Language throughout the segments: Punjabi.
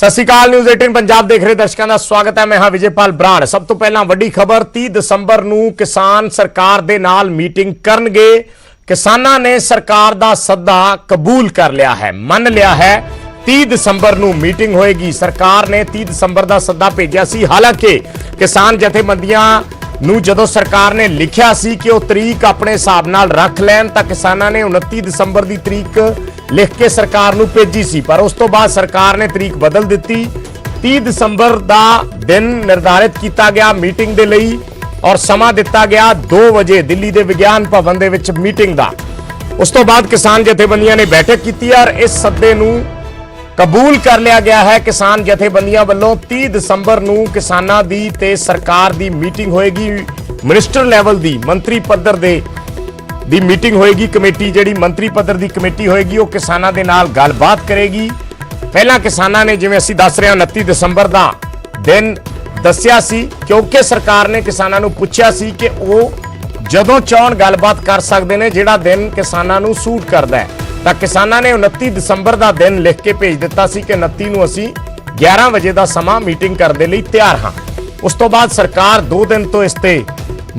सत श्री अकाल। न्यूज़ 18 पंजाब देख रहे दर्शकों का स्वागत है। मैं हाँ विजयपाल ब्राण। सब तो पहला वड्डी खबर, 30 दसंबर ਨੂੰ किसान सरकार दे नाल मीटिंग करनगे। किसानां ने सरकार दा सद्दा कबूल कर लिया है, मन लिया है। 30 दसंबर ਨੂੰ मीटिंग होएगी। सरकार ने 30 दसंबर ਦਾ सद्दा भेजिਆ ਸੀ। हालांकि किसान जथेबंदियां ਨੂੰ ਜਦੋਂ सरकार ने लिखिया ਸੀ कि ਉਹ तरीक अपने हिसाब नाल रख लैन, तां किसानां ने 29 दसंबर ਦੀ तरीक लिख के सरकार ਨੂੰ भेजी सी, पर उस तो बाद सरकार ने तरीक बदल दी। 30 दसंबर ਦਾ दिन निर्धारित किया गया मीटिंग ਦੇ ਲਈ और समा दिता गया 2 ਵਜੇ दिल्ली के विज्ञान भवन ਦੇ ਵਿੱਚ मीटिंग ਦਾ। उस तो बाद किसान जथेबंदियां ने बैठक की और इस सद्दे ਨੂੰ कबूल कर लिया गया है। किसान जथेबंदियां वालों 30 दसंबर ਨੂੰ किसानां दी ते सरकार दी मीटिंग होएगी। मिनिस्टर लैवल दी मंत्री पद्धर दी मीटिंग होएगी। कमेटी जिहड़ी मंत्री पद्धर दी कमेटी होएगी वो किसानां दे नाल गलबात करेगी। पहला किसानां ने जिवें असीं दस रहे हां 29 दसंबर दा दिन दस्सिया सी, क्योंकि सरकार ने किसानां नूं पुछिया सी कि वो जदों चाहण गलबात कर सकदे ने, जिहड़ा दिन किसानां नूं सूट करदा है। ਤਾਂ ਕਿਸਾਨਾਂ ਨੇ 29 ਦਸੰਬਰ ਦਾ ਦਿਨ ਲਿਖ ਕੇ ਭੇਜ ਦਿੱਤਾ ਸੀ ਕਿ 29 ਨੂੰ ਅਸੀਂ 11 ਵਜੇ ਦਾ ਸਮਾਂ ਮੀਟਿੰਗ ਕਰਨ ਦੇ ਲਈ ਤਿਆਰ ਹਾਂ। ਉਸ ਤੋਂ ਬਾਅਦ ਸਰਕਾਰ 2 ਦਿਨ ਤੋਂ ਇਸ ਤੇ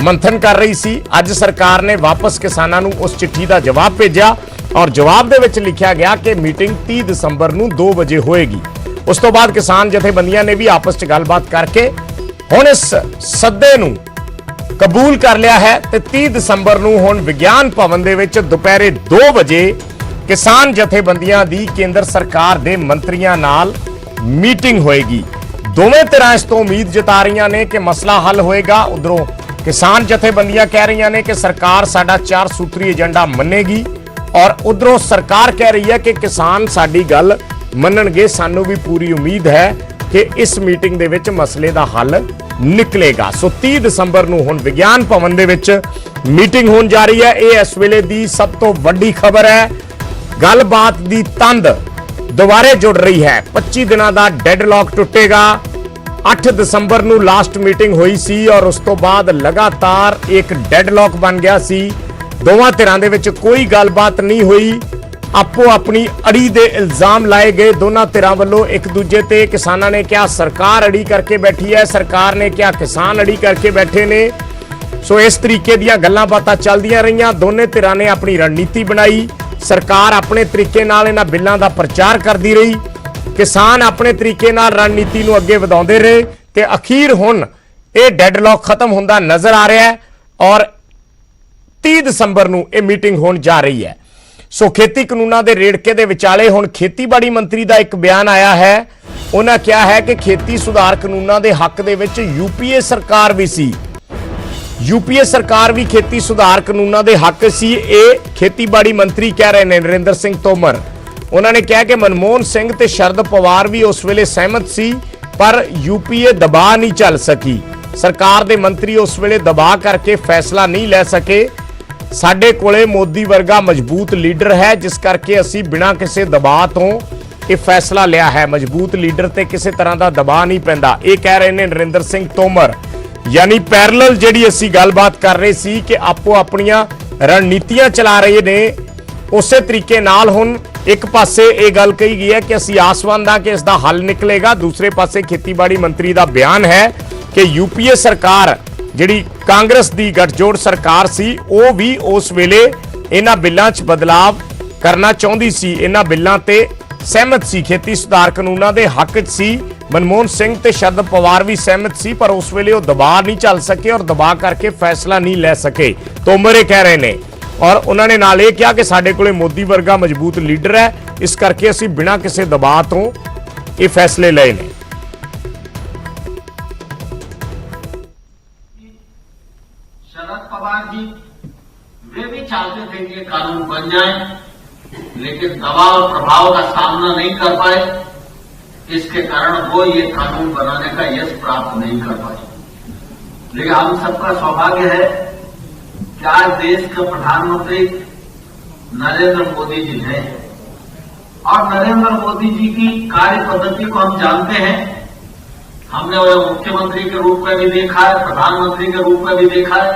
ਮੰਥਨ ਕਰ ਰਹੀ ਸੀ। ਅੱਜ ਸਰਕਾਰ ਨੇ ਵਾਪਸ ਕਿਸਾਨਾਂ ਨੂੰ ਉਸ ਚਿੱਠੀ ਦਾ ਜਵਾਬ ਭੇਜਿਆ ਔਰ ਜਵਾਬ ਦੇ ਵਿੱਚ ਲਿਖਿਆ ਗਿਆ ਕਿ ਮੀਟਿੰਗ 30 ਦਸੰਬਰ ਨੂੰ 2 ਵਜੇ ਹੋਏਗੀ। ਉਸ ਤੋਂ ਬਾਅਦ ਕਿਸਾਨ ਜਥੇਬੰਦੀਆਂ ਨੇ ਵੀ ਆਪਸ 'ਚ ਗੱਲਬਾਤ ਕਰਕੇ ਹੁਣ ਇਸ ਸੱਦੇ ਨੂੰ ਕਬੂਲ ਕਰ ਲਿਆ ਹੈ ਤੇ 30 ਦਸੰਬਰ ਨੂੰ ਹੁਣ ਵਿਗਿਆਨ ਭਵਨ ਦੇ ਵਿੱਚ ਦੁਪਹਿਰੇ 2 ਵਜੇ किसान जथेबंदियां दी केंद्र सरकार दे मंत्रियां नाल मीटिंग होएगी। दोवें तरह इस तो उम्मीद जता रही ने कि मसला हल होएगा। उधरों किसान जथेबंदियां कह रही ने कि सरकार साडा 4 सूत्री एजेंडा मनेगी और उधरों सरकार कह रही है कि किसान साडी गल मनणगे। सानू भी पूरी उम्मीद है कि इस मीटिंग दे विच मसले दा हल निकलेगा। सो 30 दसंबर ਨੂੰ हुण विज्ञान भवन दे विच मीटिंग होण जा रही है। यह इस वेले दी सब तो वड्डी खबर है। गलबात दी तंद दोबारे जुड़ रही है। 25 दिनों का डेडलॉक टुटेगा। 8 दसंबर ਨੂੰ लास्ट मीटिंग हुई सी और उस तो बाद लगातार एक डेडलॉक बन गया सी। दोवां धिरां दे विच कोई गलबात नहीं हुई। आपो अपनी अड़ी दे इल्जाम लाए गए दोनों धिरां वल्लों एक दूजे ते। किसानां ने क्या सरकार अड़ी करके बैठी है, सरकार ने क्या किसान अड़ी करके बैठे ने। सो इस तरीके दीयां गल्लां बातां चलदियां रहियां। दोने धिरां ने अपनी रणनीति बनाई। सरकार अपने तरीके नाल इन्हां बिल्लां दा प्रचार करदी रही, किसान अपने तरीके नाल रणनीति नूं अगे वधाउंदे रहे ते अखीर हुण इह डेडलॉक खत्म हुंदा नजर आ रहा है और 30 दसंबर ਨੂੰ ਇਹ मीटिंग होण जा रही है। सो खेती कानूनां दे रेड़के दे विचाले हुण खेतीबाड़ी मंत्री दा एक बयान आया है। उन्हां कहा है कि खेती सुधार कानूनां दे हक दे विच यूपीए सरकार भी सी। यूपीए सरकार भी खेती सुधार कानूनों के हक सी। ये खेतीबाड़ी मंत्री कह रहे हैं नरेंद्र सिंह तोमर। उन्होंने कहा कि मनमोहन सिंह ते शरद पवार भी उस वेले सहमत सी, पर यूपीए दबा नहीं चल सकी। सरकार दे मंत्री उस वेले दबा करके फैसला नहीं ले सके। साडे कोले मोदी वर्गा मजबूत लीडर है, जिस करके असी बिना किसी दबाव तो ये फैसला लिया है। मजबूत लीडर ते किसी तरह का दबाव नहीं पैंदा, ये कह रहे हैं नरेंद्र सिंह तोमर। यानी पैरल जिहड़ी असीं गलबात कर रहे सी कि आपो अपनियां रणनीतियां चला रहे ने, उस तरीके नाल हुण एक पासे ये गल कही गई है कि असीं आसवंद हां कि इसका हल निकलेगा। दूसरे पासे खेतीबाड़ी मंत्री का बयान है कि यूपीए सरकार जिहड़ी कांग्रेस की गठजोड़ सरकार सी, वो भी उस वेले इन्हां बिल्लां 'च बदलाव करना चाहुंदी सी, इन्हां बिल्लां ते सहमत सी, खेती सुधार कानूनों के हक सी। मनमोहन सिंह ते शरद पवार भी सहमत सी, पर उस वेले वो दबाव नहीं चल सके और दबाव करके फैसला नहीं ले सके। तोमर कह रहे ने और उन्होंने नाल ये कहा कि साडे कोले मोदी वर्गा मजबूत लीडर है, इस करके असीं बिना किसी दबाव तो ये फैसले लए ने। शरद पवार जी वे भी चाहते थे कि कानून बन जाए, लेकिन दबाव और प्रभाव का सामना नहीं कर पाए। इसके कारण वो ये कानून बनाने का यश प्राप्त नहीं कर पाए। लेकिन हम सबका सौभाग्य है कि आज देश के प्रधानमंत्री नरेंद्र मोदी जी हैं और नरेंद्र मोदी जी की कार्य पद्धति को हम जानते हैं। हमने उन्हें मुख्यमंत्री के रूप में भी देखा है, प्रधानमंत्री के रूप में भी देखा है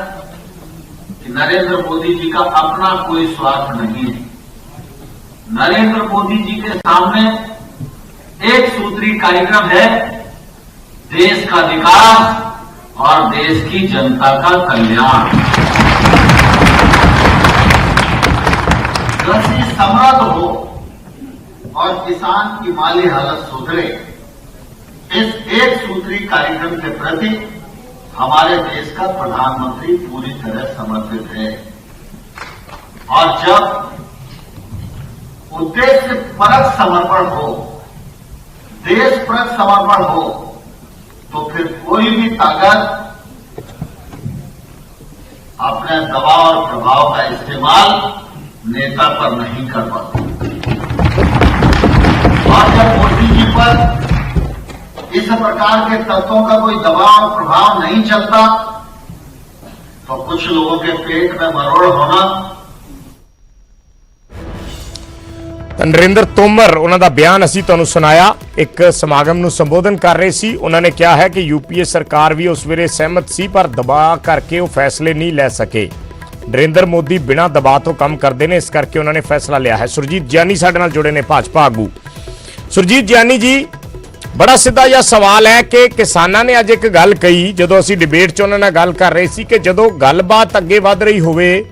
कि नरेंद्र मोदी जी का अपना कोई स्वार्थ नहीं है। नरेंद्र मोदी जी के सामने एक सूत्री कार्यक्रम है देश का विकास और देश की जनता का कल्याण। कृषि समृद्ध हो और किसान की माली हालत सुधरे, इस एक सूत्री कार्यक्रम के प्रति हमारे देश का प्रधानमंत्री पूरी तरह समर्पित है। और जब उद्देश्य परक समर्पण हो, देश परक समर्पण हो, तो फिर कोई भी ताकत अपने दबाव और प्रभाव का इस्तेमाल नेता पर नहीं कर पाती। और जब मोदी जी पर इस प्रकार के तत्वों का कोई दबाव और प्रभाव नहीं चलता, तो कुछ लोगों के पेट में मरोड़ होना। ਨਰਿੰਦਰ ਤੋਮਰ ਉਹਨਾਂ ਦਾ ਬਿਆਨ ਅਸੀਂ ਤੁਹਾਨੂੰ ਸੁਣਾਇਆ। ਇੱਕ ਸਮਾਗਮ ਨੂੰ ਸੰਬੋਧਨ ਕਰ ਰਹੇ ਸੀ। ਉਹਨਾਂ ਨੇ ਕਿਹਾ ਹੈ ਕਿ ਯੂਪੀਏ ਸਰਕਾਰ ਵੀ ਉਸ ਵੇਲੇ ਸਹਿਮਤ ਸੀ, ਪਰ ਦਬਾਅ ਕਰਕੇ ਉਹ ਫੈਸਲੇ ਨਹੀਂ ਲੈ ਸਕੇ। ਨਰਿੰਦਰ ਮੋਦੀ ਬਿਨਾਂ ਦਬਾਅ ਤੋਂ ਕੰਮ ਕਰਦੇ ਨੇ, ਇਸ ਕਰਕੇ ਉਹਨਾਂ ਨੇ ਫੈਸਲਾ ਲਿਆ ਹੈ। ਸੁਰਜੀਤ ਜਿਆਨੀ ਸਾਡੇ ਨਾਲ ਜੁੜੇ ਨੇ, ਭਾਜਪਾ ਆਗੂ। ਸੁਰਜੀਤ ਜਿਆਨੀ ਜੀ, ਬੜਾ ਸਿੱਧਾ ਜਿਹਾ ਸਵਾਲ ਹੈ ਕਿ ਕਿਸਾਨਾਂ ਨੇ ਅੱਜ ਇੱਕ ਗੱਲ ਕਹੀ, ਜਦੋਂ ਅਸੀਂ ਡਿਬੇਟ 'ਚ ਉਹਨਾਂ ਨਾਲ ਗੱਲ ਕਰ ਰਹੇ ਸੀ, ਕਿ ਜਦੋਂ ਗੱਲਬਾਤ ਅੱਗੇ ਵੱਧ ਰਹੀ ਹੋਵੇ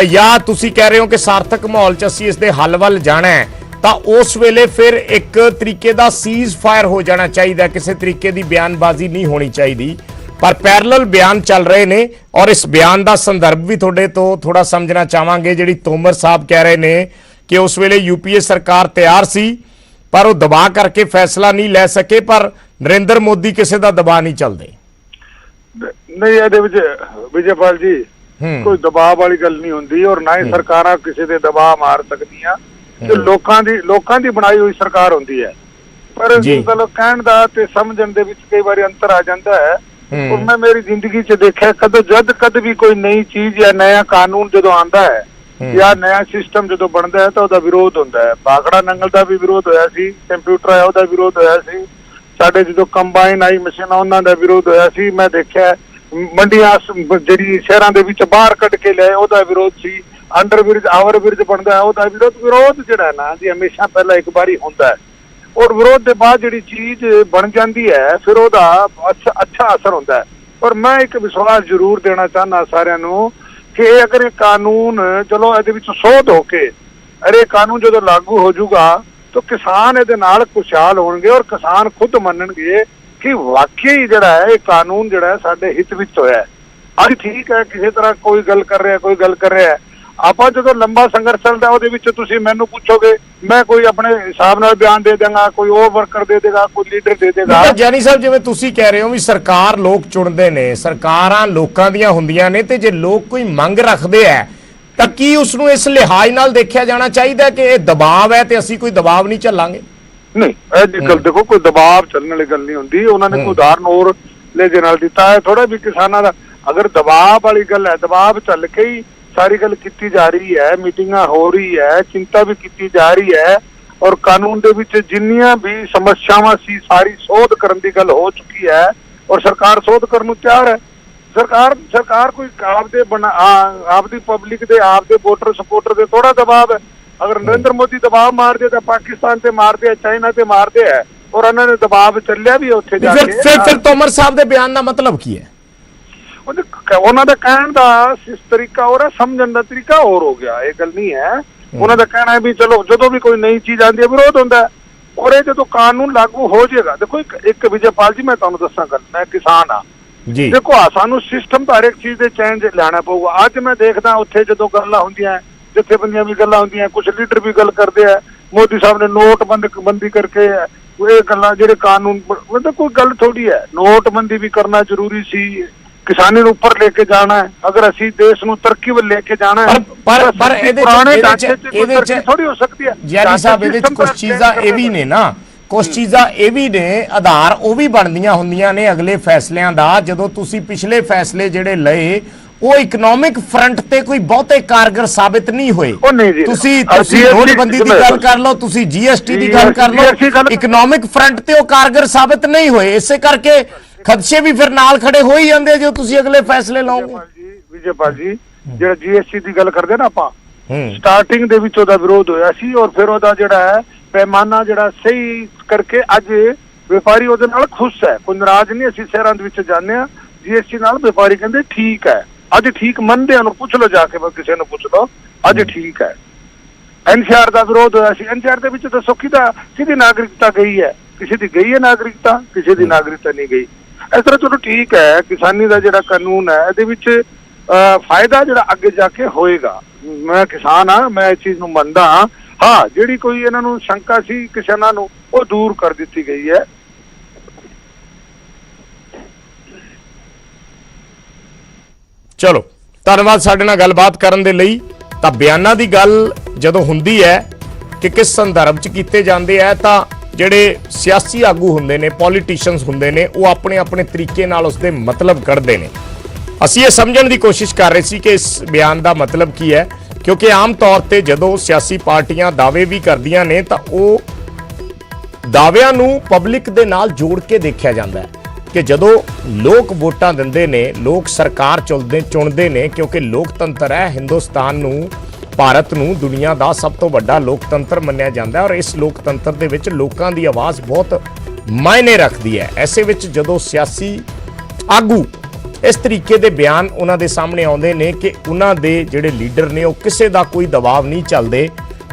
ਜਾਂ ਤੁਸੀਂ ਕਹਿ ਰਹੇ ਹੋ ਕਿ ਸਾਰਥਕ ਮਾਹੌਲ 'ਚ ਅਸੀਂ ਇਸ ਦੇ ਹੱਲ ਵੱਲ ਜਾਣਾ ਹੈ, ਤਾਂ ਉਸ ਵੇਲੇ ਫਿਰ ਇੱਕ ਤਰੀਕੇ ਦਾ ਸੀਜ਼ ਫਾਇਰ ਹੋ ਜਾਣਾ ਚਾਹੀਦਾ, ਕਿਸੇ ਤਰੀਕੇ ਦੀ ਬਿਆਨਬਾਜ਼ੀ ਨਹੀਂ ਹੋਣੀ ਚਾਹੀਦੀ। ਪਰ ਪੈਰਲਲ ਬਿਆਨ ਚੱਲ ਰਹੇ ਨੇ ਔਰ ਇਸ ਬਿਆਨ ਦਾ ਸੰਦਰਭ ਵੀ ਤੁਹਾਡੇ ਤੋਂ ਥੋੜਾ ਸਮਝਣਾ ਚਾਹਾਂਗੇ। ਜਿਹੜੀ ਤੋਮਰ ਸਾਹਿਬ ਕਹਿ ਰਹੇ ਨੇ ਕਿ ਉਸ ਵੇਲੇ ਯੂਪੀਏ ਸਰਕਾਰ ਤਿਆਰ ਸੀ, ਪਰ ਉਹ ਦਬਾਅ ਕਰਕੇ ਫੈਸਲਾ ਨਹੀਂ ਲੈ ਸਕੇ, ਪਰ ਨਰਿੰਦਰ ਮੋਦੀ ਕਿਸੇ ਦਾ ਦਬਾਅ ਨਹੀਂ ਚੱਲਦੇ। ਨਹੀਂ, ਇਹਦੇ ਵਿੱਚ ਵਿਜੇਪਾਲ ਜੀ ਕੋਈ ਦਬਾਅ ਵਾਲੀ ਗੱਲ ਨਹੀਂ ਹੁੰਦੀ, ਔਰ ਨਾ ਹੀ ਸਰਕਾਰਾਂ ਕਿਸੇ ਦੇ ਦਬਾਅ ਮਾਰ ਸਕਦੀਆਂ। ਤੇ ਲੋਕਾਂ ਦੀ ਬਣਾਈ ਹੋਈ ਸਰਕਾਰ ਹੁੰਦੀ ਹੈ। ਪਰ ਮਤਲਬ ਕਹਿਣ ਦਾ ਤੇ ਸਮਝਣ ਦੇ ਵਿੱਚ ਕਈ ਵਾਰੀ ਅੰਤਰ ਆ ਜਾਂਦਾ ਹੈ। ਔਰ ਮੈਂ ਮੇਰੀ ਜ਼ਿੰਦਗੀ 'ਚ ਦੇਖਿਆ, ਕਦ ਵੀ ਕੋਈ ਨਈ ਚੀਜ਼ ਜਾਂ ਨया ਕਾਨੂੰਨ ਜਦੋਂ ਆਉਂਦਾ ਹੈ ਜਾਂ ਨया ਸਿਸਟਮ ਜਦੋਂ ਬਣਦਾ ਹੈ ਤਾਂ ਉਹਦਾ ਵਿਰੋਧ ਹੁੰਦਾ ਹੈ। ਬਾਖੜਾ ਨੰਗਲ ਦਾ ਵੀ ਵਿਰੋਧ ਹੋਇਆ ਸੀ, ਕੰਪਿਊਟਰ ਆਇਆ ਉਹਦਾ ਵਿਰੋਧ ਹੋਇਆ ਸੀ, ਸਾਡੇ ਜਦੋਂ ਕੰਬਾਈਨ ਆਈ ਮਸ਼ੀਨਾਂ ਉਹਨਾਂ ਦਾ ਵਿਰੋਧ ਹੋਇਆ ਸੀ। ਮੈਂ ਦੇਖਿਆ ਮੰਡੀਆਂ ਜਿਹੜੀ ਸ਼ਹਿਰਾਂ ਦੇ ਵਿੱਚ ਬਾਹਰ ਕੱਢ ਕੇ ਲਿਆਏ ਉਹਦਾ ਵਿਰੋਧ ਸੀ। ਅੰਡਰਬ੍ਰਿਜ ਓਵਰਬ੍ਰਿਜ ਬਣਦਾ ਹੈ ਉਹਦਾ ਵਿਰੋਧ ਜਿਹੜਾ ਨਾ ਜੀ ਹਮੇਸ਼ਾ ਪਹਿਲਾਂ ਇੱਕ ਵਾਰੀ ਹੁੰਦਾ ਹੈ। ਔਰ ਵਿਰੋਧ ਦੇ ਬਾਅਦ ਜਿਹੜੀ ਚੀਜ਼ ਬਣ ਜਾਂਦੀ ਹੈ ਫਿਰ ਉਹਦਾ ਅੱਛਾ ਅਸਰ ਹੁੰਦਾ ਹੈ। ਪਰ ਮੈਂ ਇੱਕ ਵਿਸ਼ਵਾਸ ਜ਼ਰੂਰ ਦੇਣਾ ਚਾਹੁੰਦਾ ਸਾਰਿਆਂ ਨੂੰ ਕਿ ਅਗਰ ਇਹ ਕਾਨੂੰਨ ਚਲੋ ਇਹਦੇ ਵਿੱਚ ਸੋਧ ਹੋ ਕੇ ਇਹ ਕਾਨੂੰਨ ਜਦੋਂ ਲਾਗੂ ਹੋ ਜਾਊਗਾ ਤਾਂ ਕਿਸਾਨ ਇਹਦੇ ਨਾਲ ਖੁਸ਼ਹਾਲ ਹੋਣਗੇ ਔਰ ਕਿਸਾਨ ਖੁਦ ਮੰਨਣਗੇ ਕਿ ਵਾਕਈ ਜਿਹੜਾ ਹੈ ਇਹ ਕਾਨੂੰਨ ਜਿਹੜਾ ਹੈ ਸਾਡੇ ਹਿੱਤ ਵਿੱਚ ਹੋਇਆ। ਅੱਜ ਠੀਕ ਹੈ ਕਿਸੇ ਤਰ੍ਹਾਂ ਕੋਈ ਗੱਲ ਕਰ ਰਿਹਾ ਆਪਾਂ ਜਦੋਂ ਲੰਬਾ ਸੰਘਰਸ਼ ਚੱਲਦਾ ਉਹਦੇ ਵਿੱਚ ਤੁਸੀਂ ਮੈਨੂੰ ਪੁੱਛੋਗੇ, ਮੈਂ ਕੋਈ ਆਪਣੇ ਹਿਸਾਬ ਨਾਲ ਬਿਆਨ ਦੇ ਦੇਵਾਂਗਾ, ਕੋਈ ਹੋਰ ਵਰਕਰ ਦੇ ਦੇਗਾ, ਕੋਈ ਲੀਡਰ ਦੇ ਦੇਗਾ। ਜਾਨੀ ਸਾਹਿਬ, ਜਿਵੇਂ ਤੁਸੀਂ ਕਹਿ ਰਹੇ ਹੋ ਵੀ ਸਰਕਾਰ ਲੋਕ ਚੁਣਦੇ ਨੇ, ਸਰਕਾਰਾਂ ਲੋਕਾਂ ਦੀਆਂ ਹੁੰਦੀਆਂ ਨੇ, ਤੇ ਜੇ ਲੋਕ ਕੋਈ ਮੰਗ ਰੱਖਦੇ ਆ ਤਾਂ ਕੀ ਉਸ ਨੂੰ ਇਸ ਲਿਹਾਜ਼ ਨਾਲ ਦੇਖਿਆ ਜਾਣਾ ਚਾਹੀਦਾ ਕਿ ਇਹ ਦਬਾਅ ਹੈ ਤੇ ਅਸੀਂ ਕੋਈ ਦਬਾਅ ਨਹੀਂ ਝੱਲਾਂਗੇ? ਨਹੀਂ, ਇਹ ਗੱਲ ਦੇਖੋ ਕੋਈ ਦਬਾਅ ਚੱਲਣ ਵਾਲੀ ਗੱਲ ਨਹੀਂ ਹੁੰਦੀ। ਉਹਨਾਂ ਨੇ ਕੋਈ ਉਦਾਹਰਨ ਹੋਰ ਲਹਿਜੇ ਨਾਲ ਦਿੱਤਾ ਹੈ ਥੋੜਾ ਵੀ ਕਿਸਾਨਾਂ ਦਾ। ਅਗਰ ਦਬਾਅ ਵਾਲੀ ਗੱਲ ਹੈ, ਦਬਾਅ ਚੱਲ ਕੇ ਹੀ ਸਾਰੀ ਗੱਲ ਕੀਤੀ ਜਾ ਰਹੀ ਹੈ, ਮੀਟਿੰਗਾਂ ਹੋ ਰਹੀ ਹੈ, ਚਿੰਤਾ ਵੀ ਕੀਤੀ ਜਾ ਰਹੀ ਹੈ ਔਰ ਕਾਨੂੰਨ ਦੇ ਵਿੱਚ ਜਿੰਨੀਆਂ ਵੀ ਸਮੱਸਿਆਵਾਂ ਸੀ ਸਾਰੀ ਸੋਧ ਕਰਨ ਦੀ ਗੱਲ ਹੋ ਚੁੱਕੀ ਹੈ ਔਰ ਸਰਕਾਰ ਸੋਧ ਕਰਨ ਨੂੰ ਤਿਆਰ ਹੈ। ਸਰਕਾਰ ਕੋਈ ਆਪਦੀ ਪਬਲਿਕ ਦੇ ਆਪਦੇ ਵੋਟਰ ਸਪੋਰਟਰ ਦੇ ਥੋੜਾ ਦਬਾਅ ਹੈ। ਅਗਰ ਨਰਿੰਦਰ ਮੋਦੀ ਦਬਾਅ ਮਾਰਦੇ ਤਾਂ ਪਾਕਿਸਤਾਨ ਤੇ ਮਾਰਦੇ, ਚਾਈਨਾ ਤੇ ਮਾਰਦੇ ਹੈ ਔਰ ਉਹਨਾਂ ਨੇ ਦਬਾਅ ਚੱਲਿਆ ਵੀ ਉੱਥੇ ਜਾ ਕੇ। ਫਿਰ ਤੋਮਰ ਸਾਹਿਬ ਦੇ ਬਿਆਨ ਦਾ ਮਤਲਬ ਕੀ ਹੈ? ਉਹਨਾਂ ਦਾ ਕਹਿਣ ਦਾ ਤਰੀਕਾ ਹੋਰ ਹੈ, ਸਮਝਣ ਦਾ ਤਰੀਕਾ ਹੋਰ ਹੋ ਗਿਆ। ਇਹ ਗੱਲ ਨਹੀਂ ਹੈ। ਉਹਨਾਂ ਦਾ ਕਹਿਣਾ ਹੈ ਵੀ ਚਲੋ ਜਦੋਂ ਵੀ ਕੋਈ ਨਈ ਚੀਜ਼ ਆਉਂਦੀ ਹੈ ਵਿਰੋਧ ਹੁੰਦਾ ਔਰ ਇਹ ਜਦੋਂ ਕਾਨੂੰਨ ਲਾਗੂ ਹੋ ਜਾਏਗਾ। ਦੇਖੋ ਇੱਕ ਵਿਜੇਪਾਲ ਜੀ ਮੈਂ ਤੁਹਾਨੂੰ ਦੱਸਾਂ ਗੱਲ, ਮੈਂ ਕਿਸਾਨ ਆ ਜੀ। ਦੇਖੋ ਸਾਨੂੰ ਸਿਸਟਮ ਤਾਂ ਹਰ ਇੱਕ ਚੀਜ਼ ਦੇ ਚੇਂਜ ਲੈਣਾ ਪਊਗਾ। ਅੱਜ ਮੈਂ ਦੇਖਦਾ ਉੱਥੇ ਜਦੋਂ ਗੱਲਾਂ ਹੁੰਦੀਆਂ, ਜਥੇਬੰਦੀਆਂ ਵੀ ਗੱਲਾਂ ਹੁੰਦੀਆਂ, ਕੁਝ ਲੀਡਰ ਵੀ ਗੱਲ ਕਰਦੇ ਆ, ਮੋਦੀ ਸਾਹਿਬ ਨੇ ਨੋਟਬੰਦੀ ਕਰਕੇ ਇਹ ਗੱਲਾਂ ਜਿਹੜੇ ਕਾਨੂੰਨ ਮਤਲਬ ਕੋਈ ਗੱਲ ਥੋੜੀ ਹੈ। ਨੋਟਬੰਦੀ ਵੀ ਕਰਨਾ ਜ਼ਰੂਰੀ ਸੀ, ਕਿਸਾਨੀ ਨੂੰ ਉੱਪਰ ਲੈ ਕੇ ਜਾਣਾ ਹੈ, ਅਗਰ ਅਸੀਂ ਦੇਸ਼ ਨੂੰ ਤਰੱਕੀ ਵੱਲ ਲੈ ਕੇ ਜਾਣਾ ਹੈ। ਪਰ ਇਹਦੇ ਚ ਥੋੜੀ ਹੋ ਸਕਦੀ ਹੈ ਯਾਨੀ ਸਾਹਿਬ, ਇਹਦੇ ਚ ਕੁਝ ਚੀਜ਼ਾਂ ਇਹ ਵੀ ਨੇ ਨਾ, ਕੁਝ ਚੀਜ਼ਾਂ ਇਹ ਵੀ ਨੇ, ਆਧਾਰ ਉਹ ਵੀ ਬਣਦੀਆਂ ਹੁੰਦੀਆਂ ਨੇ ਅਗਲੇ ਫੈਸਲਿਆਂ ਦਾ। ਜਦੋਂ ਤੁਸੀਂ ਪਿਛਲੇ ਫੈਸਲੇ ਜਿਹੜੇ ਲਏ ਉਹ ਇਕਨੋਮਿਕ ਫਰੰਟ ਤੇ ਕੋਈ ਬਹੁਤੇ ਕਾਰਗਰ ਸਾਬਿਤ ਨਹੀਂ ਹੋਏ। ਤੁਸੀਂ ਨੋਟਬੰਦੀ ਦੀ ਗੱਲ ਕਰ ਲਓ, ਤੁਸੀਂ ਜੀਐਸਟੀ ਦੀ ਗੱਲ ਕਰ ਲਓ, ਇਕਨੋਮਿਕ ਫਰੰਟ ਤੇ ਉਹ ਕਾਰਗਰ ਸਾਬਿਤ ਨਹੀਂ ਹੋਏ। ਇਸੇ ਕਰਕੇ ਖਦਸ਼ੇ ਵੀ ਫਿਰ ਨਾਲ ਖੜੇ ਹੋ ਹੀ ਜਾਂਦੇ ਜੋ ਤੁਸੀਂ ਅਗਲੇ ਫੈਸਲੇ ਲਓਗੇ। ਵਿਜੇਪਾਲ ਜੀ, ਜਿਹੜਾ ਜੀਐਸਟੀ ਦੀ ਗੱਲ ਕਰਦੇ ਨਾ ਆਪਾਂ, ਸਟਾਰਟਿੰਗ ਦੇ ਵਿੱਚ ਉਹਦਾ ਵਿਰੋਧ ਹੋਇਆ ਸੀ ਔਰ ਫਿਰ ਉਹਦਾ ਜਿਹੜਾ ਹੈ ਪੈਮਾਨਾ ਜਿਹੜਾ ਸਹੀ ਕਰਕੇ ਅੱਜ ਵਪਾਰੀ ਉਹਦੇ ਨਾਲ ਖੁਸ਼ ਹੈ, ਕੋਈ ਨਾਰਾਜ਼ ਨਹੀਂ। ਅਸੀਂ ਸ਼ਹਿਰਾਂ ਦੇ ਵਿੱਚ ਜਾਂਦੇ ਹਾਂ, GST ਨਾਲ ਵਪਾਰੀ ਕਹਿੰਦੇ ਠੀਕ ਹੈ, ਅੱਜ ਠੀਕ ਮੰਨਦੇ ਹਨ। ਪੁੱਛ ਲਓ ਜਾ ਕੇ, ਕਿਸੇ ਨੂੰ ਪੁੱਛ ਲਓ, ਅੱਜ ਠੀਕ ਹੈ। NCR ਦਾ ਵਿਰੋਧ ਹੋਇਆ ਸੀ, NCR ਦੇ ਵਿੱਚ ਦੱਸੋ ਕਿਹਦੀ ਨਾਗਰਿਕਤਾ ਗਈ ਹੈ? ਕਿਸੇ ਦੀ ਗਈ ਹੈ ਨਾਗਰਿਕਤਾ, ਕਿਸੇ ਦੀ ਨਾਗਰਿਕਤਾ ਨਹੀਂ ਗਈ। ਇਸ ਤਰ੍ਹਾਂ ਚਲੋ ਠੀਕ ਹੈ, ਕਿਸਾਨੀ ਦਾ ਜਿਹੜਾ ਕਾਨੂੰਨ ਹੈ ਇਹਦੇ ਵਿੱਚ ਫਾਇਦਾ ਜਿਹੜਾ ਅੱਗੇ ਜਾ ਕੇ ਹੋਏਗਾ। ਮੈਂ ਕਿਸਾਨ ਹਾਂ, ਮੈਂ ਇਸ ਚੀਜ਼ ਨੂੰ ਮੰਨਦਾ ਹਾਂ। ਹਾਂ, ਜਿਹੜੀ ਕੋਈ ਇਹਨਾਂ ਨੂੰ ਸ਼ੰਕਾ ਸੀ ਕਿਸਾਨਾਂ ਨੂੰ, ਉਹ ਦੂਰ ਕਰ ਦਿੱਤੀ ਗਈ ਹੈ। ਚਲੋ ਧੰਨਵਾਦ ਸਾਡੇ ਨਾਲ ਗੱਲਬਾਤ ਕਰਨ ਦੇ ਲਈ। ਤਾਂ ਬਿਆਨਾਂ ਦੀ ਗੱਲ ਜਦੋਂ ਹੁੰਦੀ ਹੈ ਕਿ ਕਿਸ ਸੰਦਰਭ 'ਚ ਕੀਤੇ ਜਾਂਦੇ ਆ, ਤਾਂ ਜਿਹੜੇ ਸਿਆਸੀ ਆਗੂ ਹੁੰਦੇ ਨੇ, ਪੋਲੀਟੀਸ਼ੀਅਨਸ ਹੁੰਦੇ ਨੇ, ਉਹ ਆਪਣੇ ਆਪਣੇ ਤਰੀਕੇ ਨਾਲ ਉਸਦੇ ਮਤਲਬ ਕੱਢਦੇ ਨੇ। ਅਸੀਂ ਇਹ ਸਮਝਣ ਦੀ ਕੋਸ਼ਿਸ਼ ਕਰ ਰਹੇ ਸੀ ਕਿ ਇਸ ਬਿਆਨ ਦਾ ਮਤਲਬ ਕੀ ਹੈ, ਕਿਉਂਕਿ ਆਮ ਤੌਰ ਤੇ ਜਦੋਂ ਸਿਆਸੀ ਪਾਰਟੀਆਂ ਦਾਅਵੇ ਵੀ ਕਰਦੀਆਂ ਨੇ ਤਾਂ ਉਹ ਦਾਅਵਿਆਂ ਨੂੰ ਪਬਲਿਕ ਦੇ ਨਾਲ ਜੋੜ ਕੇ ਦੇਖਿਆ ਜਾਂਦਾ ਹੈ ਕਿ ਜਦੋਂ ਲੋਕ ਵੋਟਾਂ ਦਿੰਦੇ ਨੇ, ਲੋਕ ਸਰਕਾਰ ਚੁਣਦੇ ਨੇ, ਕਿਉਂਕਿ ਲੋਕਤੰਤਰ ਹੈ। ਹਿੰਦੁਸਤਾਨ ਨੂੰ, ਭਾਰਤ ਨੂੰ ਦੁਨੀਆ ਦਾ ਸਭ ਤੋਂ ਵੱਡਾ ਲੋਕਤੰਤਰ ਮੰਨਿਆ ਜਾਂਦਾ ਹੈ ਔਰ ਇਸ ਲੋਕਤੰਤਰ ਦੇ ਵਿੱਚ ਲੋਕਾਂ ਦੀ ਆਵਾਜ਼ ਬਹੁਤ ਮਾਇਨੇ ਰੱਖਦੀ ਹੈ। ਐਸੇ ਵਿੱਚ ਜਦੋਂ ਸਿਆਸੀ ਆਗੂ ਇਸ ਤਰੀਕੇ ਦੇ ਬਿਆਨ ਉਹਨਾਂ ਦੇ ਸਾਹਮਣੇ ਆਉਂਦੇ ਨੇ ਕਿ ਉਹਨਾਂ ਦੇ ਜਿਹੜੇ ਲੀਡਰ ਨੇ ਉਹ ਕਿਸੇ ਦਾ ਕੋਈ ਦਬਾਅ ਨਹੀਂ ਚੱਲਦੇ,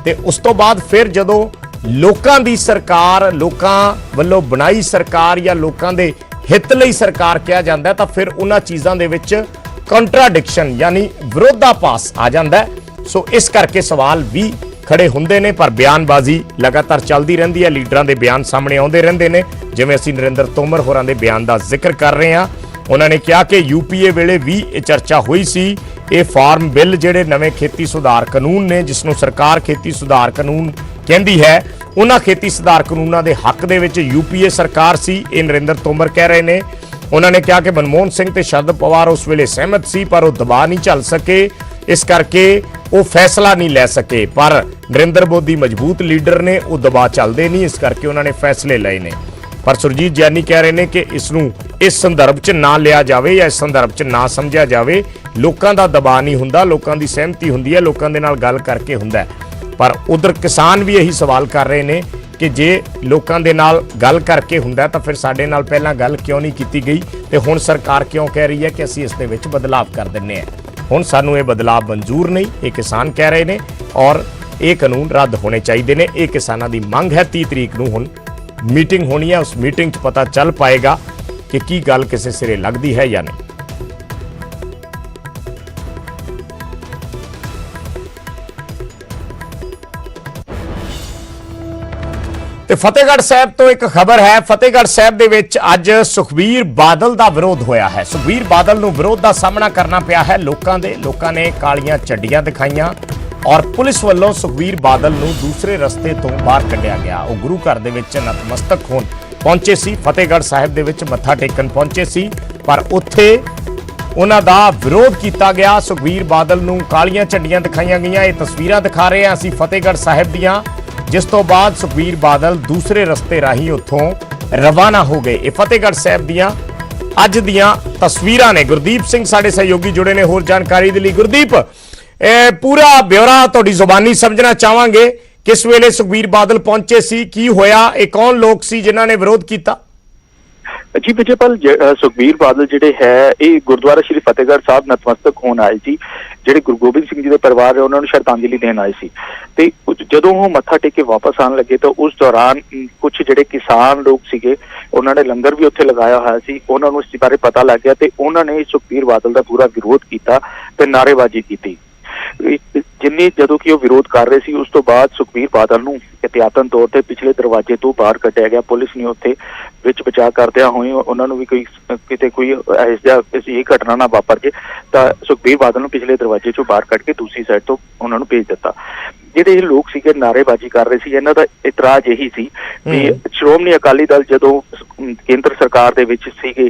ਤੇ ਉਸ ਤੋਂ ਬਾਅਦ ਫਿਰ ਜਦੋਂ ਲੋਕਾਂ ਦੀ ਸਰਕਾਰ, ਲੋਕਾਂ ਵੱਲੋਂ ਬਣਾਈ ਸਰਕਾਰ ਜਾਂ ਲੋਕਾਂ ਦੇ ਹਿੱਤ ਲਈ ਸਰਕਾਰ ਕਿਹਾ ਜਾਂਦਾ ਤਾਂ ਫਿਰ ਉਹਨਾਂ ਚੀਜ਼ਾਂ ਦੇ ਵਿੱਚ ਕੰਟਰਾਡਿਕਸ਼ਨ ਯਾਨੀ ਵਿਰੋਧਾਭਾਸ ਆ ਜਾਂਦਾ ਹੈ। ਸੋ ਇਸ ਕਰਕੇ ਸਵਾਲ ਵੀ ਖੜੇ ਹੁੰਦੇ ਨੇ, ਪਰ ਬਿਆਨਬਾਜ਼ੀ ਲਗਾਤਾਰ ਚੱਲਦੀ ਰਹਿੰਦੀ ਹੈ। ਲੀਡਰਾਂ ਦੇ ਬਿਆਨ ਸਾਹਮਣੇ ਆਉਂਦੇ ਰਹਿੰਦੇ ਨੇ, ਜਿਵੇਂ ਅਸੀਂ ਨਰਿੰਦਰ ਤੋਮਰ ਹੋਰਾਂ ਦੇ ਬਿਆਨ ਦਾ ਜ਼ਿਕਰ ਕਰ ਰਹੇ ਹਾਂ। ਉਹਨਾਂ ਨੇ ਕਿਹਾ ਕਿ UPA ਵੇਲੇ ਵੀ ਇਹ ਚਰਚਾ ਹੋਈ ਸੀ। ਇਹ ਫਾਰਮ ਬਿੱਲ ਜਿਹੜੇ ਨਵੇਂ ਖੇਤੀ ਸੁਧਾਰ ਕਾਨੂੰਨ ਨੇ, ਜਿਸ ਨੂੰ ਸਰਕਾਰ ਖੇਤੀ ਸੁਧਾਰ ਕਾਨੂੰਨ ਕਹਿੰਦੀ ਹੈ, ਉਹਨਾਂ ਖੇਤੀ ਸੁਧਾਰ ਕਾਨੂੰਨਾਂ ਦੇ ਹੱਕ ਦੇ ਵਿੱਚ UPA ਸਰਕਾਰ ਸੀ। ਇਹ ਨਰਿੰਦਰ ਤੋਮਰ ਕਹਿ ਰਹੇ ਨੇ। ਉਹਨਾਂ ਨੇ ਕਿਹਾ ਕਿ ਮਨਮੋਹਨ ਸਿੰਘ ਤੇ ਸ਼ਰਦ ਪਵਾਰ ਉਸ ਵੇਲੇ ਸਹਿਮਤ ਸੀ, ਪਰ ਉਹ ਦਬਾਅ ਨਹੀਂ ਝੱਲ ਸਕੇ, ਇਸ ਕਰਕੇ ਉਹ ਫੈਸਲਾ ਨਹੀਂ ਲੈ ਸਕੇ। ਪਰ ਨਰਿੰਦਰ ਮੋਦੀ ਮਜ਼ਬੂਤ ਲੀਡਰ ਨੇ, ਉਹ ਦਬਾਅ ਚੱਲਦੇ ਨਹੀਂ, ਇਸ ਕਰਕੇ ਉਹਨਾਂ ਨੇ ਫੈਸਲੇ ਲਏ ਨੇ। ਪਰ ਸੁਰਜੀਤ ਜਿਆਨੀ ਕਹਿ ਰਹੇ ਨੇ ਕਿ ਇਸ ਨੂੰ ਇਸ ਸੰਦਰਭ 'ਚ ਨਾ ਲਿਆ ਜਾਵੇ ਜਾਂ ਇਸ ਸੰਦਰਭ 'ਚ ਨਾ ਸਮਝਿਆ ਜਾਵੇ। ਲੋਕਾਂ ਦਾ ਦਬਾਅ ਨਹੀਂ ਹੁੰਦਾ, ਲੋਕਾਂ ਦੀ ਸਹਿਮਤੀ ਹੁੰਦੀ ਹੈ, ਲੋਕਾਂ ਦੇ ਨਾਲ ਗੱਲ ਕਰਕੇ ਹੁੰਦਾ ਹੈ। ਪਰ ਉਧਰ ਕਿਸਾਨ ਵੀ ਇਹੀ ਸਵਾਲ ਕਰ ਰਹੇ ਨੇ ਕਿ ਜੇ ਲੋਕਾਂ ਦੇ ਨਾਲ ਗੱਲ ਕਰਕੇ ਹੁੰਦਾ ਤਾਂ ਫਿਰ ਸਾਡੇ ਨਾਲ ਪਹਿਲਾਂ ਗੱਲ ਕਿਉਂ ਨਹੀਂ ਕੀਤੀ ਗਈ, ਤੇ ਹੁਣ ਸਰਕਾਰ ਕਿਉਂ ਕਹਿ ਰਹੀ ਹੈ ਕਿ ਅਸੀਂ ਇਸ ਦੇ ਵਿੱਚ ਬਦਲਾਅ ਕਰ ਦਿੰਨੇ ਹਾਂ। ਹੁਣ ਸਾਨੂੰ ਇਹ ਬਦਲਾਅ ਮਨਜ਼ੂਰ ਨਹੀਂ, ਇਹ ਕਿਸਾਨ ਕਹਿ ਰਹੇ ਨੇ, ਔਰ ਇਹ ਕਾਨੂੰਨ ਰੱਦ ਹੋਣੇ ਚਾਹੀਦੇ ਨੇ। ਇਹ ਕਿਸਾਨਾਂ ਦੀ ਮੰਗ ਹੈ। 30 ਤਰੀਕ ਨੂੰ ਹੁਣ ਮੀਟਿੰਗ ਹੋਣੀ ਹੈ, ਉਸ ਮੀਟਿੰਗ 'ਚ ਪਤਾ ਚੱਲ ਪਾਏਗਾ ਕਿ ਕੀ ਗੱਲ ਕਿਸੇ ਸਿਰੇ ਲੱਗਦੀ ਹੈ ਜਾਂ ਨਹੀਂ। ਤੇ ਫਤਿਹਗੜ੍ਹ ਸਾਹਿਬ ਤੋਂ ਇੱਕ ਖਬਰ ਹੈ। ਫਤਿਹਗੜ੍ਹ ਸਾਹਿਬ ਦੇ ਵਿੱਚ ਅੱਜ ਸੁਖਬੀਰ ਬਾਦਲ ਦਾ ਵਿਰੋਧ ਹੋਇਆ ਹੈ। ਸੁਖਬੀਰ ਬਾਦਲ ਨੂੰ ਵਿਰੋਧ ਦਾ ਸਾਹਮਣਾ ਕਰਨਾ ਪਿਆ ਹੈ ਲੋਕਾਂ ਨੇ ਕਾਲੀਆਂ ਝੰਡੀਆਂ ਦਿਖਾਈਆਂ ਔਰ ਪੁਲਿਸ ਵੱਲੋਂ ਸੁਖਬੀਰ ਬਾਦਲ ਨੂੰ ਦੂਸਰੇ ਰਸਤੇ ਤੋਂ ਬਾਹਰ ਕੱਢਿਆ ਗਿਆ। ਉਹ ਗੁਰੂ ਘਰ ਦੇ ਵਿੱਚ ਨਤਮਸਤਕ ਹੋਣ ਪਹੁੰਚੇ ਸੀ, ਫਤਿਹਗੜ੍ਹ ਸਾਹਿਬ ਦੇ ਵਿੱਚ ਮੱਥਾ ਟੇਕਣ ਪਹੁੰਚੇ ਸੀ, ਪਰ ਉੱਥੇ ਉਹਨਾਂ ਦਾ ਵਿਰੋਧ ਕੀਤਾ ਗਿਆ। ਸੁਖਬੀਰ ਬਾਦਲ ਨੂੰ ਕਾਲੀਆਂ ਝੰਡੀਆਂ ਦਿਖਾਈਆਂ ਗਈਆਂ। ਇਹ ਤਸਵੀਰਾਂ ਦਿਖਾ ਰਹੇ ਹਾਂ ਅਸੀਂ ਫਤਿਹਗੜ੍ਹ ਸਾਹਿਬ ਦੀਆਂ, ਜਿਸ ਤੋਂ ਬਾਅਦ ਸੁਖਬੀਰ ਬਾਦਲ ਦੂਸਰੇ ਰਸਤੇ ਰਾਹੀਂ ਉੱਥੋਂ ਰਵਾਨਾ ਹੋ ਗਏ। ਇਹ ਫਤਿਹਗੜ੍ਹ ਸਾਹਿਬ ਦੀਆਂ ਅੱਜ ਦੀਆਂ ਤਸਵੀਰਾਂ ਨੇ। ਗੁਰਦੀਪ ਸਿੰਘ ਸਾਡੇ ਸਹਿਯੋਗੀ ਜੁੜੇ ਨੇ ਹੋਰ ਜਾਣਕਾਰੀ ਦੇ ਲਈ। ਗੁਰਦੀਪ, ਇਹ ਪੂਰਾ ਬਿਊਰਾ ਤੁਹਾਡੀ ਜ਼ੁਬਾਨੀ ਸਮਝਣਾ ਚਾਹਾਂਗੇ। ਕਿਸ ਵੇਲੇ ਸੁਖਬੀਰ ਬਾਦਲ ਪਹੁੰਚੇ ਸੀ, ਕੀ ਹੋਇਆ, ਇਹ ਕੌਣ ਲੋਕ ਸੀ ਜਿਨ੍ਹਾਂ ਨੇ ਵਿਰੋਧ ਕੀਤਾ? ਜੀ ਵਿਜੇਪਾਲ, ਸੁਖਬੀਰ ਬਾਦਲ ਜਿਹੜੇ ਹੈ ਇਹ ਗੁਰਦੁਆਰਾ ਸ਼੍ਰੀ ਫਤਿਹਗੜ੍ਹ ਸਾਹਿਬ ਨਤਮਸਤਕ ਹੋਣ ਆਏ ਸੀ। ਜਿਹੜੇ ਗੁਰੂ ਗੋਬਿੰਦ ਸਿੰਘ ਜੀ ਦੇ ਪਰਿਵਾਰ ਹੈ ਉਹਨਾਂ ਨੂੰ ਸ਼ਰਧਾਂਜਲੀ ਦੇਣ ਆਏ ਸੀ, ਤੇ ਜਦੋਂ ਉਹ ਮੱਥਾ ਟੇਕ ਕੇ ਵਾਪਸ ਆਉਣ ਲੱਗੇ ਤਾਂ ਉਸ ਦੌਰਾਨ ਕੁਝ ਜਿਹੜੇ ਕਿਸਾਨ ਲੋਕ ਸੀਗੇ ਉਹਨਾਂ ਨੇ ਲੰਗਰ ਵੀ ਉੱਥੇ ਲਗਾਇਆ ਹੋਇਆ ਸੀ। ਉਹਨਾਂ ਨੂੰ ਇਸ ਬਾਰੇ ਪਤਾ ਲੱਗ ਗਿਆ ਤੇ ਉਹਨਾਂ ਨੇ ਸੁਖਬੀਰ ਬਾਦਲ ਦਾ ਪੂਰਾ ਵਿਰੋਧ ਕੀਤਾ ਤੇ ਨਾਅਰੇਬਾਜ਼ੀ ਕੀਤੀ। ਜਦੋਂ ਕਿ ਉਹ ਵਿਰੋਧ ਕਰ ਰਹੇ ਸੀ, ਉਸ ਤੋਂ ਬਾਅਦ ਸੁਖਬੀਰ ਬਾਦਲ ਨੂੰ ਇਹਤਿਆਤਨ ਤੌਰ ਤੇ ਪਿਛਲੇ ਦਰਵਾਜ਼ੇ ਤੋਂ ਬਾਹਰ ਕੱਢਿਆ ਗਿਆ। ਪੁਲਿਸ ਨੇ ਉੱਥੇ ਵਿੱਚ ਬਚਾਅ ਕਰਦਿਆਂ ਹੋਏ ਉਹਨਾਂ ਨੂੰ ਵੀ ਕਿਤੇ ਕੋਈ ਇਹ ਘਟਨਾ ਨਾ ਵਾਪਰ ਜੇ ਤਾਂ ਸੁਖਬੀਰ ਬਾਦਲ ਨੂੰ ਪਿਛਲੇ ਦਰਵਾਜ਼ੇ ਚੋਂ ਬਾਹਰ ਕੱਢ ਕੇ ਦੂਸਰੀ ਸਾਈਡ ਤੋਂ ਉਹਨਾਂ ਨੂੰ ਭੇਜ ਦਿੱਤਾ। ਜਿਹੜੇ ਇਹ ਲੋਕ ਸੀਗੇ ਨਾਅਰੇਬਾਜ਼ੀ ਕਰ ਰਹੇ ਸੀ, ਇਹਨਾਂ ਦਾ ਇਤਰਾਜ਼ ਇਹੀ ਸੀ ਕਿ ਸ਼੍ਰੋਮਣੀ ਅਕਾਲੀ ਦਲ ਜਦੋਂ ਕੇਂਦਰ ਸਰਕਾਰ ਦੇ ਵਿੱਚ ਸੀਗੇ,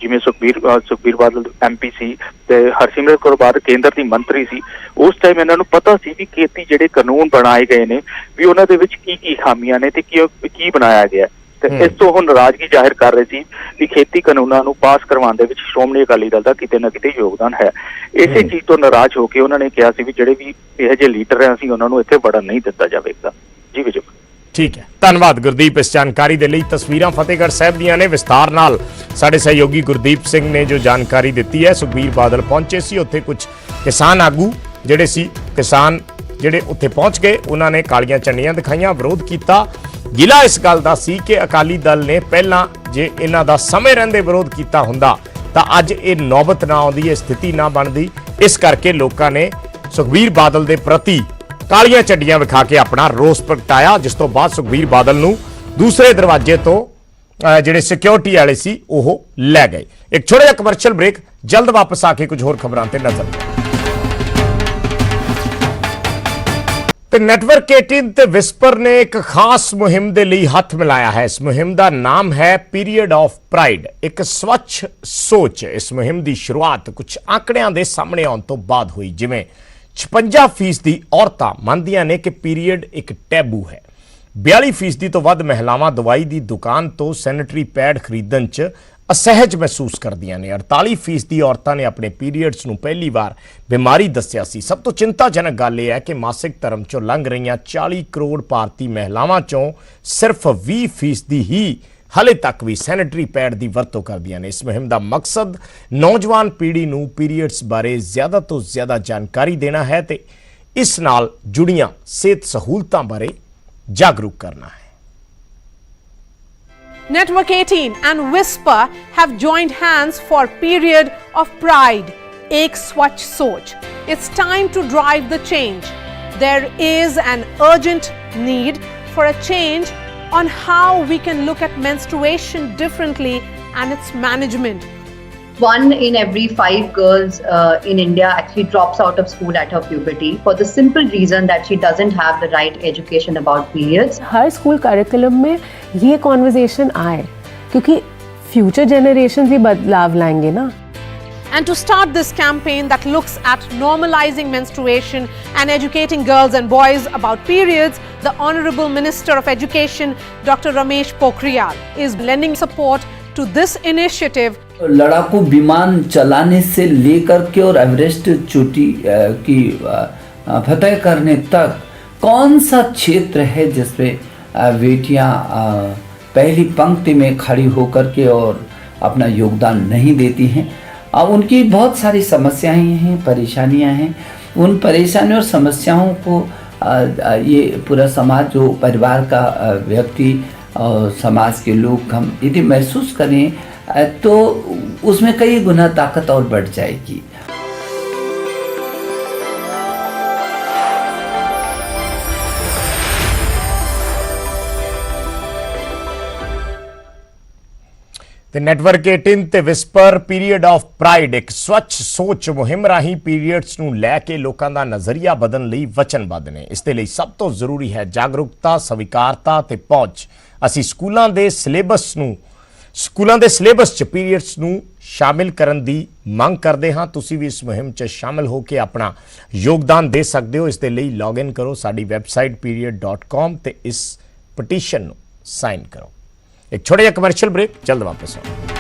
ਜਿਵੇਂ ਸੁਖਬੀਰ ਬਾਦਲ MP ਸੀ ਤੇ ਹਰਸਿਮਰਤ ਕੌਰ ਬਾਦਲ ਕੇਂਦਰ ਦੀ ਮੰਤਰੀ ਸੀ, ਉਸ ਟਾਈਮ ਇਹਨਾਂ ਨੂੰ ਪਤਾ ਸੀ ਵੀ ਖੇਤੀ ਜਿਹੜੇ ਕਾਨੂੰਨ ਬਣਾਏ ਗਏ ਨੇ ਵੀ ਉਹਨਾਂ ਦੇ ਵਿੱਚ ਕੀ ਕੀ ਖਾਮੀਆਂ ਨੇ ਤੇ ਕੀ ਬਣਾਇਆ ਗਿਆ, ਤੇ ਇਸ ਤੋਂ ਉਹ ਨਾਰਾਜ਼ਗੀ ਜ਼ਾਹਿਰ ਕਰ ਰਹੇ ਸੀ ਵੀ ਖੇਤੀ ਕਾਨੂੰਨਾਂ ਨੂੰ ਪਾਸ ਕਰਵਾਉਣ ਦੇ ਵਿੱਚ ਸ਼੍ਰੋਮਣੀ ਅਕਾਲੀ ਦਲ ਦਾ ਕਿਤੇ ਨਾ ਕਿਤੇ ਯੋਗਦਾਨ ਹੈ। ਇਸੇ ਚੀਜ਼ ਤੋਂ ਨਾਰਾਜ਼ ਹੋ ਕੇ ਉਹਨਾਂ ਨੇ ਕਿਹਾ ਸੀ ਵੀ ਜਿਹੜੇ ਵੀ ਇਹੋ ਜਿਹੇ ਲੀਡਰ ਹੈ ਅਸੀਂ ਉਹਨਾਂ ਨੂੰ ਇੱਥੇ ਵੜਨ ਨਹੀਂ ਦਿੱਤਾ ਜਾਵੇਗਾ। ਜੀ ਵਿਜੇ। ਠੀਕ ਹੈ, ਧੰਨਵਾਦ ਗੁਰਦੀਪ ਇਸ ਜਾਣਕਾਰੀ ਦੇ ਲਈ। ਤਸਵੀਰਾਂ ਫਤਿਹਗੜ੍ਹ ਸਾਹਿਬ ਦੀਆਂ ਨੇ, ਵਿਸਤਾਰ ਨਾਲ ਸਾਡੇ ਸਹਿਯੋਗੀ ਗੁਰਦੀਪ ਸਿੰਘ ਨੇ ਜੋ ਜਾਣਕਾਰੀ ਦਿੱਤੀ ਹੈ। ਸੁਖਬੀਰ ਬਾਦਲ ਪਹੁੰਚੇ ਸੀ, ਉੱਥੇ ਕੁਝ ਕਿਸਾਨ ਆਗੂ ਜਿਹੜੇ ਸੀ, ਕਿਸਾਨ ਜਿਹੜੇ ਉੱਥੇ ਪਹੁੰਚ ਗਏ, ਉਹਨਾਂ ਨੇ ਕਾਲੀਆਂ ਝੰਡੀਆਂ ਦਿਖਾਈਆਂ, ਵਿਰੋਧ ਕੀਤਾ। ਗਿਲਾ ਇਸ ਗੱਲ ਦਾ ਸੀ ਕਿ ਅਕਾਲੀ ਦਲ ਨੇ ਪਹਿਲਾਂ ਜੇ ਇਹਨਾਂ ਦਾ ਸਮੇਂ ਰਹਿੰਦੇ ਵਿਰੋਧ ਕੀਤਾ ਹੁੰਦਾ ਤਾਂ ਅੱਜ ਇਹ ਨੌਬਤ ਨਾ ਆਉਂਦੀ, ਇਹ ਸਥਿਤੀ ਨਾ ਬਣਦੀ। ਇਸ ਕਰਕੇ ਲੋਕਾਂ ਨੇ ਸੁਖਬੀਰ ਬਾਦਲ ਦੇ ਪ੍ਰਤੀ ਕਾਲੀਆਂ ਝੰਡੀਆਂ ਵਿਖਾ ਕੇ ਆਪਣਾ ਰੋਸ ਪ੍ਰਗਟਾਇਆ, ਜਿਸ ਤੋਂ ਬਾਅਦ ਸੁਖਬੀਰ ਬਾਦਲ ਨੂੰ ਦੂਸਰੇ ਦਰਵਾਜ਼ੇ ਤੋਂ ਜਿਹੜੇ ਸਿਕਿਉਰਿਟੀ ਵਾਲੇ ਸੀ ਉਹ ਲੈ ਗਏ। ਇੱਕ ਛੋਟਾ ਜਿਹਾ ਕਮਰਸ਼ੀਅਲ ਬ੍ਰੇਕ, ਜਲਦ ਵਾਪਸ ਆ ਕੇ ਕੁਝ ਹੋਰ ਖਬਰਾਂ ਤੇ ਨਜ਼ਰ। ਤੇ ਨੈਟਵਰਕ 18 ਤੇ ਵਿਸਪਰ ਨੇ ਇੱਕ ਖਾਸ ਮੁਹਿੰਮ ਦੇ ਲਈ ਹੱਥ ਮਿਲਾਇਆ ਹੈ। ਇਸ ਮੁਹਿੰਮ ਦਾ ਨਾਮ ਹੈ ਪੀਰੀਅਡ ਆਫ ਪ੍ਰਾਈਡ, ਇੱਕ ਸਵੱਛ ਸੋਚ। ਇਸ ਮੁਹਿੰਮ ਦੀ ਸ਼ੁਰੂਆਤ ਕੁਝ ਆંકੜਿਆਂ ਦੇ ਸਾਹਮਣੇ ਆਉਣ ਤੋਂ ਬਾਅਦ ਹੋਈ, ਜਿਵੇਂ 56% ਔਰਤਾਂ ਮੰਨਦੀਆਂ ਨੇ ਕਿ ਪੀਰੀਅਡ ਇੱਕ ਟੈਬੂ ਹੈ। 42% ਤੋਂ ਵੱਧ ਮਹਿਲਾਵਾਂ ਦਵਾਈ ਦੀ ਦੁਕਾਨ ਤੋਂ ਸੈਨੇਟਰੀ ਪੈਡ ਖਰੀਦਣ 'ਚ ਅਸਹਿਜ ਮਹਿਸੂਸ ਕਰਦੀਆਂ ਨੇ। 48% ਔਰਤਾਂ ਨੇ ਆਪਣੇ ਪੀਰੀਅਡਸ ਨੂੰ ਪਹਿਲੀ ਵਾਰ ਬਿਮਾਰੀ ਦੱਸਿਆ ਸੀ। ਸਭ ਤੋਂ ਚਿੰਤਾਜਨਕ ਗੱਲ ਇਹ ਹੈ ਕਿ ਮਾਸਿਕ ਧਰਮ 'ਚੋਂ ਲੰਘ ਰਹੀਆਂ 40 ਕਰੋੜ ਭਾਰਤੀ ਮਹਿਲਾਵਾਂ 'ਚੋਂ ਸਿਰਫ 20% ਹੀ ਹਾਲੇ ਤੱਕ ਵੀ ਸੈਨੇਟਰੀ ਪੈਡ ਦੀ ਵਰਤੋਂ ਕਰਦੀਆਂ ਨੇ। ਇਸ ਮੁਹਿੰਮ ਦਾ ਮਕਸਦ ਨੌਜਵਾਨ ਪੀੜ੍ਹੀ ਨੂੰ ਪੀਰੀਅਡਸ ਬਾਰੇ ਜ਼ਿਆਦਾ ਤੋਂ ਜ਼ਿਆਦਾ ਜਾਣਕਾਰੀ ਦੇਣਾ ਹੈ ਤੇ ਇਸ ਨਾਲ ਜੁੜੀਆਂ ਸਿਹਤ ਸਹੂਲਤਾਂ ਬਾਰੇ ਜਾਗਰੂਕ ਕਰਨਾ ਹੈ। Network 18 and Whisper have joined hands for Period of Pride, Ek Swachh Soch. It's time to drive the change. There is an urgent need for a change on how we can look at menstruation differently and its management. 1 in every 5 girls in India actually drops out of school at her puberty for the simple reason that she doesn't have the right education about periods. Her school curriculum में ये कॉन्वर्जेशन आए, क्योंकि फ्यूचर जनरेशन भी बदलाव लाएंगे ना। And to start this campaign that looks at normalizing menstruation and educating girls and boys about periods, the Honorable Minister of Education, Dr. Ramesh Pokhriyal, is lending support to this initiative. लड़ाकू विमान चलाने से लेकर के और एवरेस्ट चोटी की फतह करने तक कौन सा क्षेत्र है जिसमें बेटियां पहली पंक्ति में खड़ी होकर के और अपना योगदान नहीं देती हैं। उनकी बहुत सारी समस्याएं हैं, परेशानियां हैं। उन परेशानियों और समस्याओं को ये पूरा समाज, जो परिवार का व्यक्ति और समाज के लोग हम यदि महसूस करें तो उसमें कई गुना ताकत और बढ़ जाएगी। ਤੇ ਨੈਟਵਰਕ 18 ਤੇ ਵਿਸਪਰ ਪੀਰੀਅਡ ਆਫ ਪ੍ਰਾਈਡ ਇੱਕ ਸਵੱਛ ਸੋਚ ਮੁਹਿੰਮ ਰਾਹੀਂ ਪੀਰੀਅਡਸ ਨੂੰ ਲੈ ਕੇ ਲੋਕਾਂ ਦਾ ਨਜ਼ਰੀਆ ਬਦਲਣ ਲਈ ਵਚਨਬੱਧ ਨੇ। ਇਸ ਦੇ ਲਈ ਸਭ ਤੋਂ ਜ਼ਰੂਰੀ ਹੈ ਜਾਗਰੂਕਤਾ, ਸਵੀਕਾਰਤਾ ਤੇ ਪਹੁੰਚ। ਅਸੀਂ ਸਕੂਲਾਂ ਦੇ ਸਿਲੇਬਸ 'ਚ ਪੀਰੀਅਡਸ ਨੂੰ ਸ਼ਾਮਿਲ ਕਰਨ ਦੀ ਮੰਗ ਕਰਦੇ ਹਾਂ। ਤੁਸੀਂ ਵੀ ਇਸ ਮੁਹਿੰਮ 'ਚ ਸ਼ਾਮਿਲ ਹੋ ਕੇ ਆਪਣਾ ਯੋਗਦਾਨ ਦੇ ਸਕਦੇ ਹੋ। ਇਸ ਦੇ ਲਈ ਲੌਗਇਨ ਕਰੋ ਸਾਡੀ ਵੈਬਸਾਈਟ period.com ਤੇ ਇਸ ਪਟੀਸ਼ਨ ਨੂੰ ਸਾਈਨ ਕਰੋ। एक छोटे कमर्शियल ब्रेक, जल्द वापस आओ।